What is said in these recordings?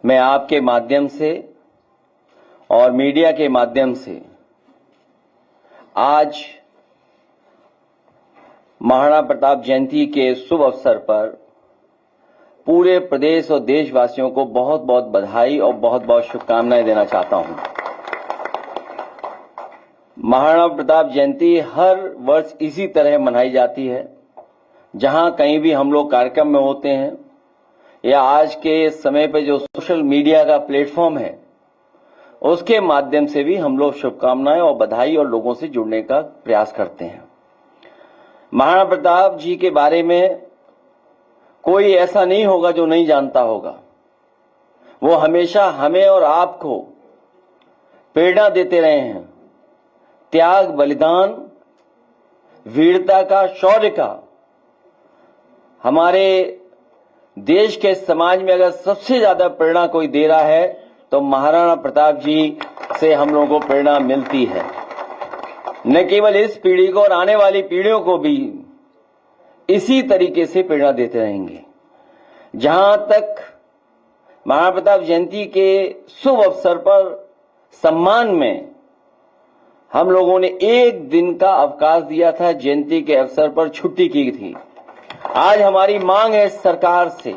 मैं आपके माध्यम से और मीडिया के माध्यम से आज महाराणा प्रताप जयंती के शुभ अवसर पर पूरे प्रदेश और देशवासियों को बहुत बहुत बधाई और बहुत बहुत शुभकामनाएं देना चाहता हूं। महाराणा प्रताप जयंती हर वर्ष इसी तरह मनाई जाती है। जहां कहीं भी हम लोग कार्यक्रम में होते हैं या आज के समय पे जो सोशल मीडिया का प्लेटफॉर्म है उसके माध्यम से भी हम लोग शुभकामनाएं और बधाई और लोगों से जुड़ने का प्रयास करते हैं। महाराणा प्रताप जी के बारे में कोई ऐसा नहीं होगा जो नहीं जानता होगा। वो हमेशा हमें और आपको प्रेरणा देते रहे हैं। त्याग, बलिदान, वीरता का, शौर्य का। हमारे देश के समाज में अगर सबसे ज्यादा प्रेरणा कोई दे रहा है तो महाराणा प्रताप जी से हम लोगों को प्रेरणा मिलती है। न केवल इस पीढ़ी को और आने वाली पीढ़ियों को भी इसी तरीके से प्रेरणा देते रहेंगे। जहां तक महाराणा प्रताप जयंती के शुभ अवसर पर सम्मान में हम लोगों ने एक दिन का अवकाश दिया था, जयंती के अवसर पर छुट्टी की थी। आज हमारी मांग है सरकार से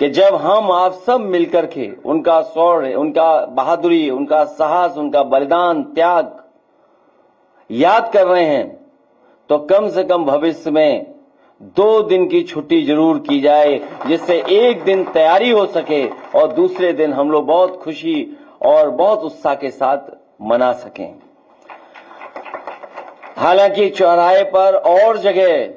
कि जब हम आप सब मिलकर के उनका शौर्य, उनका बहादुरी, उनका साहस, उनका बलिदान, त्याग याद कर रहे हैं तो कम से कम भविष्य में 2 दिन की छुट्टी जरूर की जाए, जिससे एक दिन तैयारी हो सके और दूसरे दिन हम लोग बहुत खुशी और बहुत उत्साह के साथ मना सकें। हालांकि चौराहे पर और जगह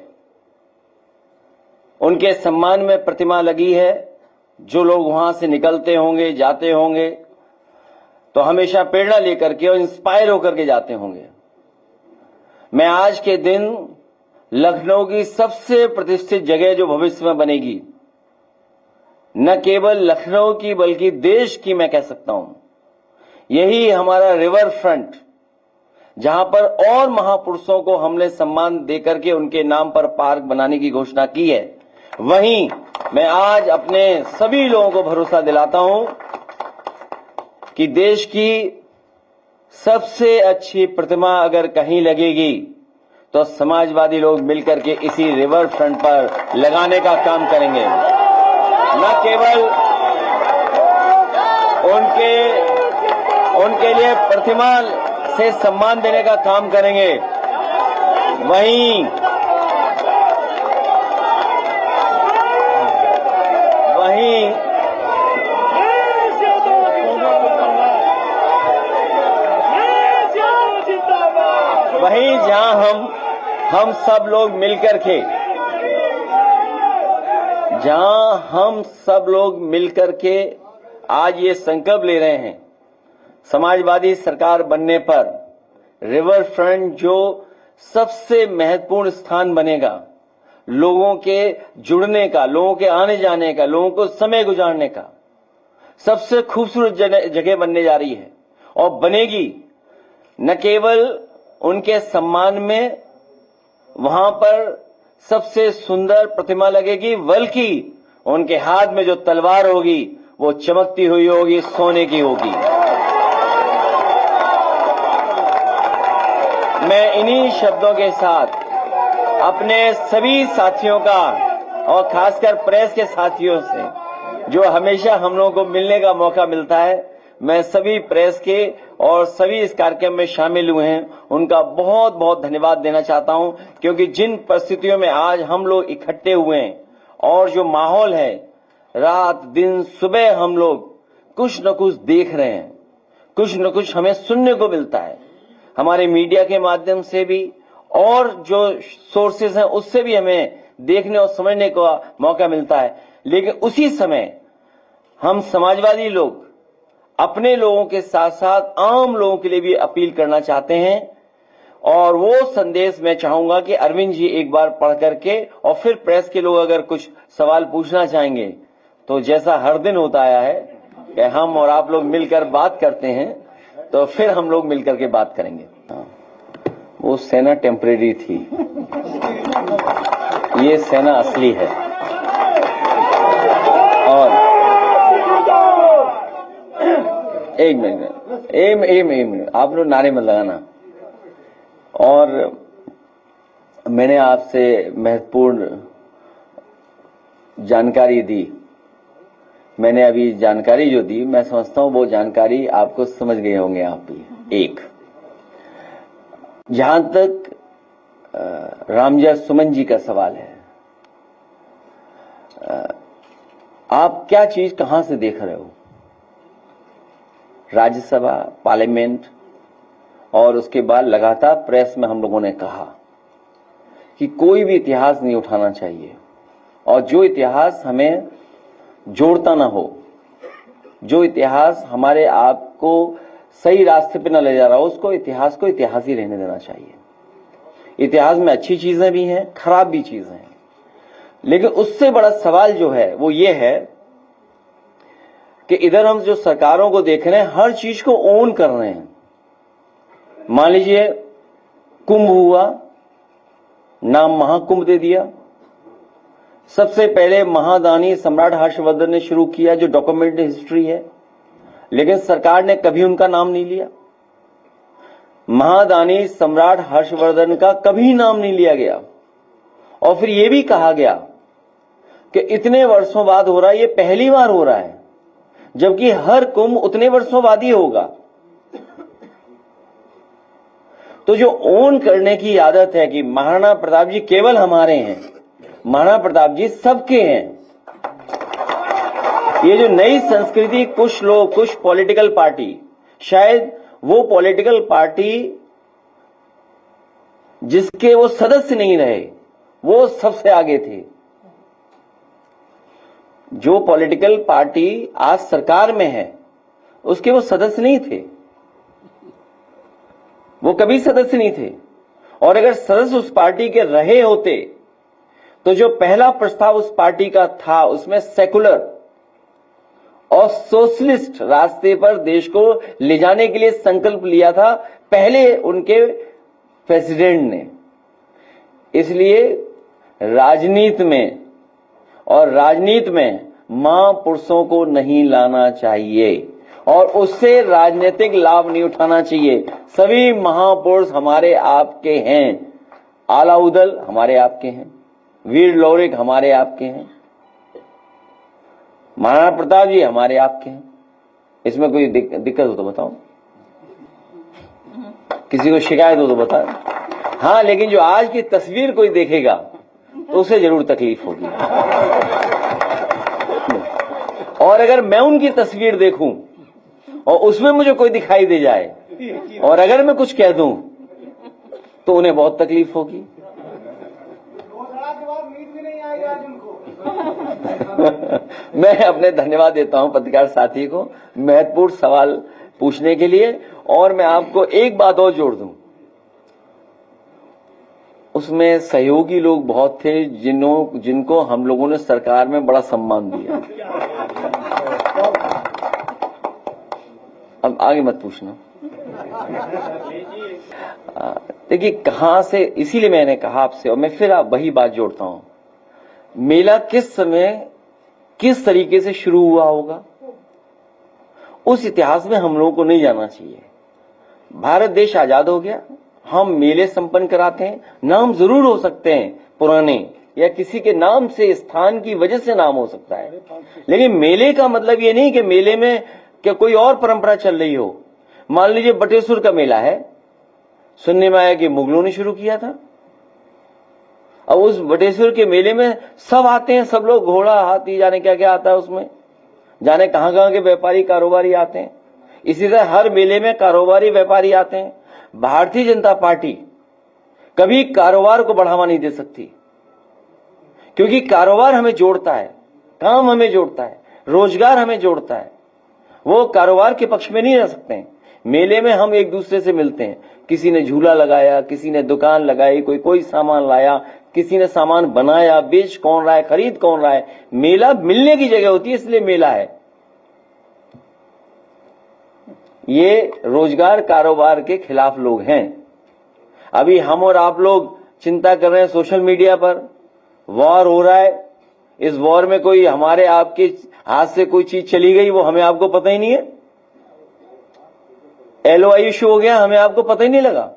उनके सम्मान में प्रतिमा लगी है। जो लोग वहां से निकलते होंगे, जाते होंगे तो हमेशा प्रेरणा लेकर के और इंस्पायर होकर के जाते होंगे। मैं आज के दिन लखनऊ की सबसे प्रतिष्ठित जगह जो भविष्य में बनेगी, न केवल लखनऊ की बल्कि देश की मैं कह सकता हूं, यही हमारा रिवर फ्रंट, जहां पर और महापुरुषों को हमने सम्मान देकर के उनके नाम पर पार्क बनाने की घोषणा की है, वहीं मैं आज अपने सभी लोगों को भरोसा दिलाता हूं कि देश की सबसे अच्छी प्रतिमा अगर कहीं लगेगी तो समाजवादी लोग मिलकर के इसी रिवर फ्रंट पर लगाने का काम करेंगे। न केवल उनके लिए प्रतिमा से सम्मान देने का काम करेंगे, वहीं जहां हम सब लोग मिलकर के आज ये संकल्प ले रहे हैं, समाजवादी सरकार बनने पर रिवर फ्रंट जो सबसे महत्वपूर्ण स्थान बनेगा, लोगों के जुड़ने का, लोगों के आने जाने का, लोगों को समय गुजारने का सबसे खूबसूरत जगह बनने जा रही है और बनेगी। न केवल उनके सम्मान में वहां पर सबसे सुंदर प्रतिमा लगेगी, बल्कि उनके हाथ में जो तलवार होगी वो चमकती हुई होगी, सोने की होगी। मैं इन्हीं शब्दों के साथ अपने सभी साथियों का और खासकर प्रेस के साथियों से जो हमेशा हम लोगों को मिलने का मौका मिलता है, मैं सभी प्रेस के और सभी इस कार्यक्रम में शामिल हुए हैं उनका बहुत बहुत धन्यवाद देना चाहता हूं, क्योंकि जिन परिस्थितियों में आज हम लोग इकट्ठे हुए हैं और जो माहौल है, रात दिन सुबह हम लोग कुछ न कुछ देख रहे हैं, कुछ न कुछ हमें सुनने को मिलता है, हमारे मीडिया के माध्यम से भी और जो सोर्सेज हैं उससे भी हमें देखने और समझने का मौका मिलता है। लेकिन उसी समय हम समाजवादी लोग अपने लोगों के साथ साथ आम लोगों के लिए भी अपील करना चाहते हैं और वो संदेश मैं चाहूंगा कि अरविंद जी एक बार पढ़ करके और फिर प्रेस के लोग अगर कुछ सवाल पूछना चाहेंगे तो जैसा हर दिन होता आया है कि हम और आप लोग मिलकर बात करते हैं, तो फिर हम लोग मिलकर के बात करेंगे। वो सेना टेम्परेरी थी, ये सेना असली है। और एक मिनट आप लोग नारे मत लगाना। और मैंने आपसे महत्वपूर्ण जानकारी दी। मैंने अभी जानकारी जो दी, मैं समझता हूं वो जानकारी आपको समझ गए होंगे आप भी। एक, जहां तक रामजय सुमन जी का सवाल है, आप क्या चीज कहां से देख रहे हो? राज्यसभा, पार्लियामेंट, और उसके बाद लगातार प्रेस में हम लोगों ने कहा कि कोई भी इतिहास नहीं उठाना चाहिए, और जो इतिहास हमें जोड़ता ना हो, जो इतिहास हमारे आप को सही रास्ते पे न ले जा रहा हो, उसको इतिहास को इतिहास ही रहने देना चाहिए। इतिहास में अच्छी चीजें भी हैं, खराब भी चीजें हैं, लेकिन उससे बड़ा सवाल जो है वो ये है कि इधर हम जो सरकारों को देख रहे हैं, हर चीज को ओन कर रहे हैं। मान लीजिए कुंभ हुआ, नाम महाकुंभ दे दिया। सबसे पहले महादानी सम्राट हर्षवर्धन ने शुरू किया, जो डॉक्यूमेंट हिस्ट्री है, लेकिन सरकार ने कभी उनका नाम नहीं लिया। महादानी सम्राट हर्षवर्धन का कभी नाम नहीं लिया गया। और फिर यह भी कहा गया कि इतने वर्षों बाद हो रहा है, ये पहली बार हो रहा है, जबकि हर कुंभ उतने वर्षों बाद ही होगा। तो जो ओन करने की आदत है कि महाराणा प्रताप जी केवल हमारे हैं, महाराणा प्रताप जी सबके हैं, ये जो नई संस्कृति, कुछ लोग, कुछ पॉलिटिकल पार्टी, शायद वो पॉलिटिकल पार्टी जिसके वो सदस्य नहीं रहे, वो सबसे आगे थे। जो पॉलिटिकल पार्टी आज सरकार में है, उसके वो सदस्य नहीं थे, वो कभी सदस्य नहीं थे। और अगर सदस्य उस पार्टी के रहे होते तो जो पहला प्रस्ताव उस पार्टी का था, उसमें सेकुलर और सोशलिस्ट रास्ते पर देश को ले जाने के लिए संकल्प लिया था पहले उनके प्रेसिडेंट ने। इसलिए राजनीति में महापुरुषों को नहीं लाना चाहिए और उससे राजनीतिक लाभ नहीं उठाना चाहिए। सभी महापुरुष हमारे आपके हैं। आलाउदल हमारे आपके हैं, वीर लौरिक हमारे आपके हैं, महाराणा प्रताप जी हमारे आपके हैं। इसमें कोई दिक्कत हो तो बताओ, किसी को शिकायत हो तो बताओ। हाँ, लेकिन जो आज की तस्वीर कोई देखेगा तो उसे जरूर तकलीफ होगी। और अगर मैं उनकी तस्वीर देखूं और उसमें मुझे कोई दिखाई दे जाए और अगर मैं कुछ कह दूं तो उन्हें बहुत तकलीफ होगी। मैं अपने धन्यवाद देता हूं पत्रकार साथी को महत्वपूर्ण सवाल पूछने के लिए। और मैं आपको एक बात और जोड़ दूं, उसमें सहयोगी लोग बहुत थे जिनको हम लोगों ने सरकार में बड़ा सम्मान दिया। अब आगे मत पूछना। देखिए कहां से, इसीलिए मैंने कहा आपसे, और मैं फिर वही बात जोड़ता हूं, मेला किस समय किस तरीके से शुरू हुआ होगा, उस इतिहास में हम लोगों को नहीं जाना चाहिए। भारत देश आजाद हो गया, हम मेले संपन्न कराते हैं। नाम जरूर हो सकते हैं पुराने, या किसी के नाम से, स्थान की वजह से नाम हो सकता है, लेकिन मेले का मतलब ये नहीं कि मेले में क्या कोई और परंपरा चल रही हो। मान लीजिए बटेश्वर का मेला है, सुनने में आया कि मुगलों ने शुरू किया था। अब उस बटेश्वर के मेले में सब आते हैं, सब लोग, घोड़ा, हाथी, जाने क्या क्या आता है उसमें, जाने कहां कहां के व्यापारी कारोबारी आते हैं। इसी तरह हर मेले में कारोबारी व्यापारी आते हैं। भारतीय जनता पार्टी कभी कारोबार को बढ़ावा नहीं दे सकती, क्योंकि कारोबार हमें जोड़ता है, काम हमें जोड़ता है, रोजगार हमें जोड़ता है। वो कारोबार के पक्ष में नहीं रह सकते हैं। मेले में हम एक दूसरे से मिलते हैं, किसी ने झूला लगाया, किसी ने दुकान लगाई, कोई सामान लाया, किसी ने सामान बनाया, बेच कौन रहा है, खरीद कौन रहा है। मेला मिलने की जगह होती है, इसलिए मेला है। ये रोजगार कारोबार के खिलाफ लोग हैं। अभी हम और आप लोग चिंता कर रहे हैं, सोशल मीडिया पर वॉर हो रहा है, इस वॉर में कोई हमारे आपके हाथ से कोई चीज चली गई, वो हमें आपको पता ही नहीं है। LOI इशू हो गया, हमें आपको पता ही नहीं लगा।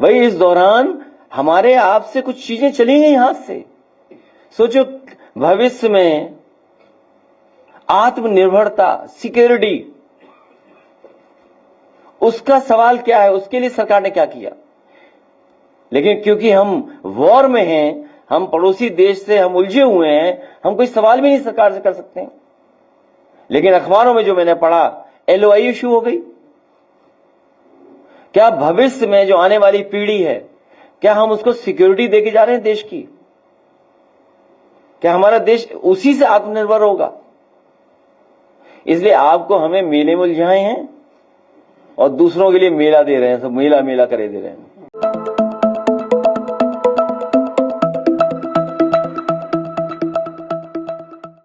भाई इस दौरान हमारे आपसे कुछ चीजें चली गई हाथ से। सोचो भविष्य में आत्मनिर्भरता, सिक्योरिटी, उसका सवाल क्या है, उसके लिए सरकार ने क्या किया। लेकिन क्योंकि हम वॉर में हैं, हम पड़ोसी देश से हम उलझे हुए हैं, हम कोई सवाल भी नहीं सरकार से कर सकते हैं। लेकिन अखबारों में जो मैंने पढ़ा, LOI इशू हो गई। क्या भविष्य में जो आने वाली पीढ़ी है, क्या हम उसको सिक्योरिटी देके जा रहे हैं देश की? क्या हमारा देश उसी से आत्मनिर्भर होगा? इसलिए आपको हमें मेले में उलझाए हैं और दूसरों के लिए मेला दे रहे हैं, सब मेला मेला करे दे रहे हैं।